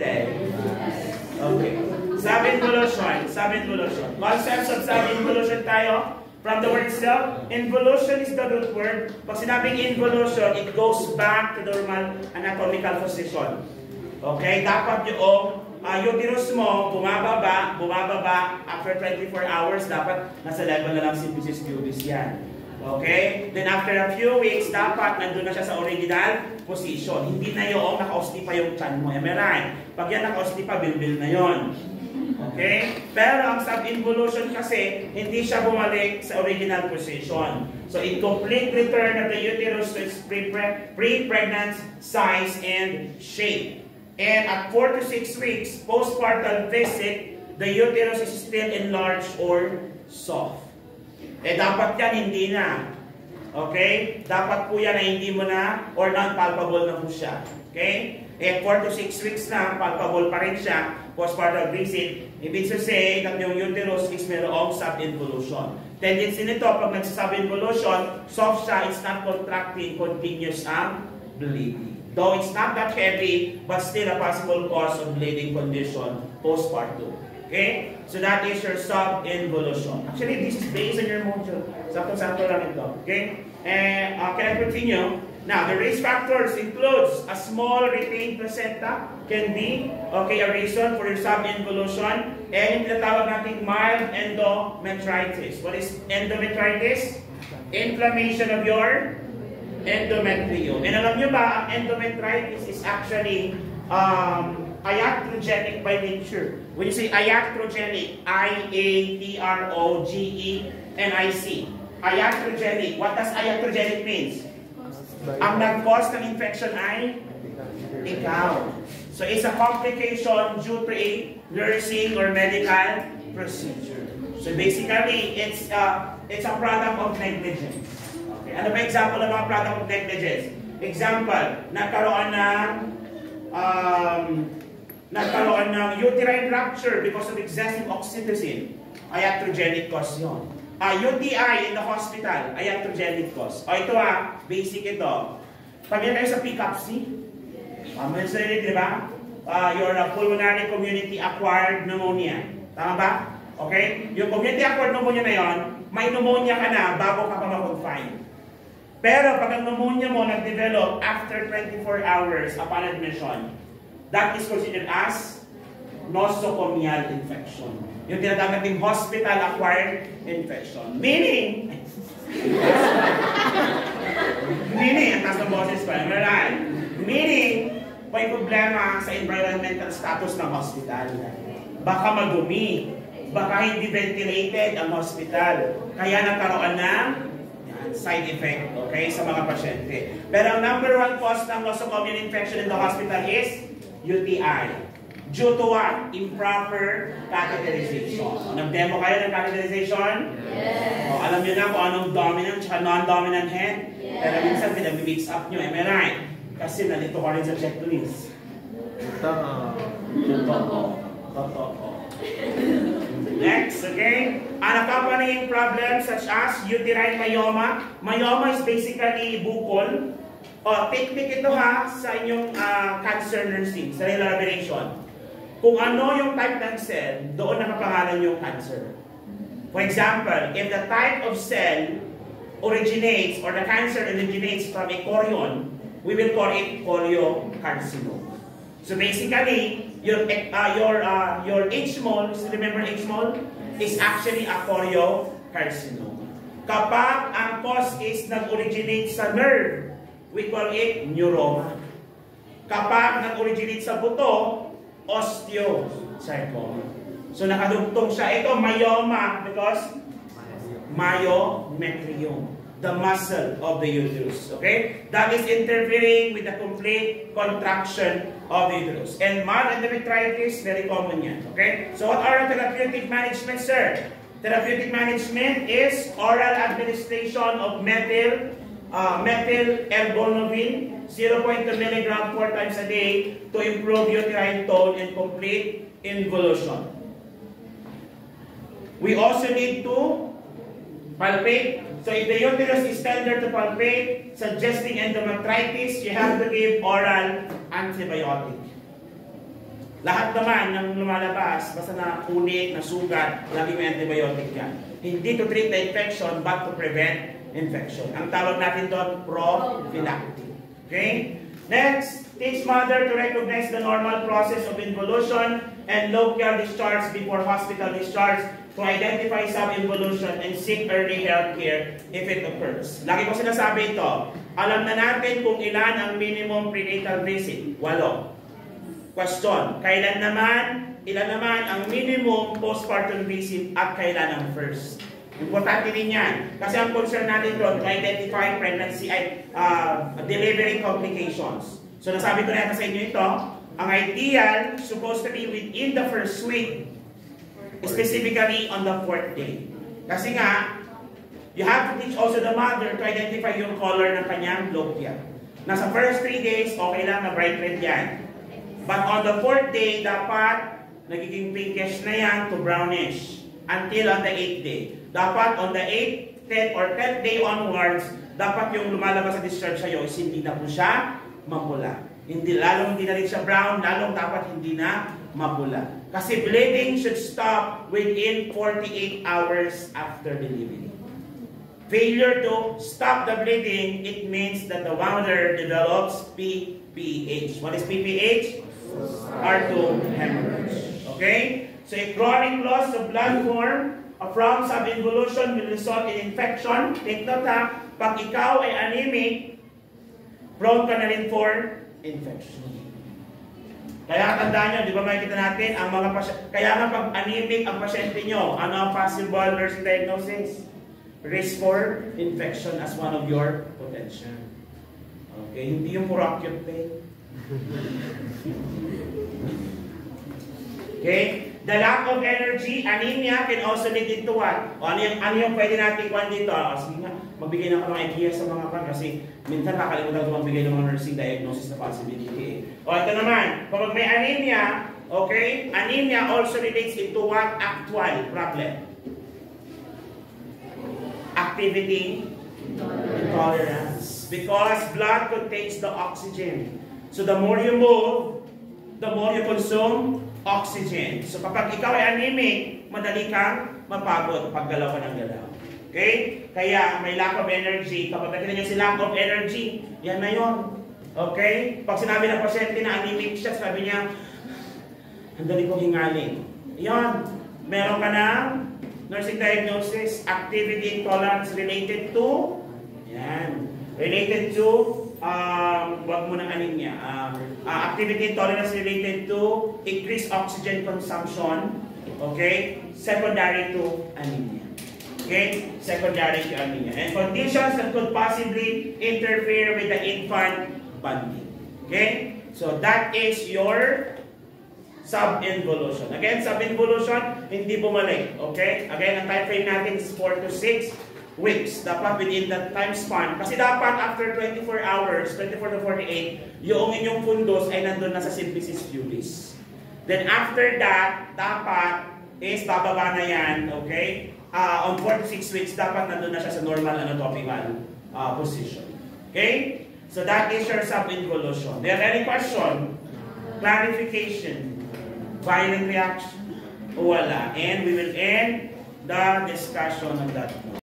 Okay. Sub-involution. Concepts of sub-involution tayo. From the word itself, involution is the root word. Pag sinabing involution, it goes back to the normal anatomical position. Okay? Dapat yung uterus mo, bumababa, after 24 hours, dapat nasa level na lang symphysis pubis yan. Okay? Then after a few weeks, dapat nandun na siya sa original position. Hindi na yung naka-osti pa yung chan mo. Right? Pag yan naka-osti pa, bilbil na yon. Okay? Pero ang sub-involution kasi, hindi siya bumalik sa original position. So, incomplete return of the uterus to its pre-pregnant size and shape. And at 4 to 6 weeks, postpartum visit, the uterus is still enlarged or soft. Dapat yan, hindi na. Okay? Dapat po yan na hindi mo na or non-palpable na po siya. Okay? 4 to 6 weeks na, palpable pa rin siya, postpartum visit. Ibig sabihin that yung uterus is mayroong sub-involution. Tendency nito, pag nagsasub-involution, soft siya, it's not contracting, continuous ang bleeding. Though it's not that heavy, but still a possible cause of bleeding condition postpartum. Okay? So that is your sub-involution. Actually, this is based on your module. Sakto-sakto lang ito. Okay? And can I continue? Now, the risk factors includes a small retained placenta can be a reason for your sub-involution, and yung tinatawag natin mild endometritis. What is endometritis? Inflammation of your endometrium. And alam nyo ba, ang endometritis is actually iatrogenic by nature. When you say iatrogenic, I-A-T-R-O-G-E-N-I-C. Iatrogenic. What does iatrogenic means? Ang nag-cause ng infection ay ikaw. So it's a complication due to a nursing or medical procedure. So basically, it's a product of negligence. Okay. Ano ba example ng mga product of negligence? Example, nagkaroon ng uterine rupture because of excessive oxytocin. Iatrogenic cause yun. UTI in the hospital, iatrogenic cause. Ito basic ito. Pagyan tayo sa PCAPC, di ba? Your pulmonary community acquired pneumonia. Tama ba? Okay? Yung community acquired pneumonia na yon, may pneumonia ka na bago ka pa ma-confine. Pero pag ang pneumonia mo nag-develop after 24 hours upon admission, that is considered as nosocomial infection. Yung tinatawag nating hospital-acquired infection. Meaning, ang taas ng boses pa, right? Meaning, may problema sa environmental status ng hospital. Baka madumi, baka hindi ventilated ang hospital. Kaya nagkaroon ng side effect, okay, sa mga pasyente. Pero ang number one cause ng nosocomial infection in the hospital is UTI. Due to what? Improper catheterization. Nag-demo kayo ng catheterization? Yes. Alam nyo na kung anong dominant at non-dominant head? Yes. Pero minsan pinag-mix up nyo, am I right? Kasi nalito ka rin sa checklist. Totoo. Next, okay? An accompanying problems such as uterine myoma. Myoma is basically bukol. Technique ito sa inyong cancer nursing, sa elaboration. Kung ano yung type ng cell, doon nakapangalan yung cancer. For example, if the type of cell originates or the cancer originates from a chorion, we will call it choriocarcinoma. So basically, your H-mole, remember H-mole, is actually a choriocarcinoma. Kapag ang cause is nag-originate sa nerve, we call it neuroma. Kapag nag-originate sa buto, osteosarcoma. So nakadugtong siya. Ito, myoma, because myometrium, the muscle of the uterus. Okay? That is interfering with the complete contraction of the uterus. And mild endometritis, very common yan. Okay? So what are the therapeutic management, sir? Therapeutic management is oral administration of methyl ergonovin, 0.2 mg 4 times a day to improve uterine tone and complete involution. We also need to palpate. So if the uterus is tender to palpate, suggesting endometritis, you have to give oral antibiotic. Lahat naman ng lumalabas, basta na kunit, na sugat, lagi may antibiotic yan. Hindi to treat the infection, but to prevent infection. Ang tawag natin doon, prophylactic. Okay? Next, teach mother to recognize the normal process of involution and local discharge before hospital discharge to identify sub-involution and seek early health care if it occurs. Lagi ko sinasabi ito, alam na natin kung ilan ang minimum prenatal visit. 8. Question, ilan naman ang minimum postpartum visit at kailan ang first? Importante din yan. Kasi ang concern natin doon to identify pregnancy delivery complications. So nasabi ko na sa inyo ito, ang ideal supposed to be within the first week, specifically on the 4th day. Kasi nga, you have to teach also the mother to identify yung color ng kanyang lochia. Nasa first 3 days, okay lang na bright red yan. But on the 4th day, dapat nagiging pinkish na yan to brownish until on the 8th day. Dapat on the 8th, 10th, or 10th day onwards, dapat yung lumalabas sa discharge sa'yo is hindi na po siya mapula. Lalong hindi na rin siya brown, lalong dapat hindi na mapula. Kasi bleeding should stop within 48 hours after delivery. Failure to stop the bleeding, it means that the mother develops PPH. What is PPH? R2 hemorrhage. Okay? So a chronic loss of blood form from sub-involution will result in infection. Take note ha, pag ikaw ay anemic, prone ka na rin for infection. Kaya tandaan nyo, di ba makikita natin, ang mga kaya nga pag anemic ang pasyente nyo, ano ang possible nursing diagnosis? Risk for infection as one of your potential. Okay, hindi yung puro acute pain. Okay, the lack of energy, anemia can also lead into what? O ano yung pwede natin kuhan dito? Sige nga, magbigay na ako ng idea sa mga kan kasi minsan kakalimutan ko magbigay ng mga nursing diagnosis na possibility. O ito naman, kapag may anemia, okay, anemia also relates into what actual problem? Activity intolerance. Because blood contains the oxygen. So the more you move, the more you consume oxygen. So kapag ikaw ay anemic, madali kang mapagod pag galaw ka ng galaw. Okay? Kaya may lack of energy. Kapag nakita nyo si lack of energy, yan na yun. Okay? Pag sinabi ng pasyente na anemic siya, sabi niya, ang dali kong hingalin. Yan. Meron ka na nursing diagnosis, activity intolerance related to, yan, related to, wag mo ng anemia, activity intolerance related to increased oxygen consumption, okay, secondary to anemia. Okay, secondary to anemia. And conditions that could possibly interfere with the infant bonding. Okay, so that is your sub-involution. Again, sub-involution, hindi bumalik. Okay? Again, ang time frame natin is 4 to 6 weeks. Dapat within that time span. Kasi dapat after 24 hours, 24 to 48, yung inyong fundus ay nandun na sa symphysis pubis. Then after that, dapat is bababa na yan. Okay? On 4 to 6 weeks, dapat nandun na siya sa normal anatomical position. Okay? So that is your sub-involution. There any question? Clarification? Violent reaction? Wala. And we will end the discussion on that one.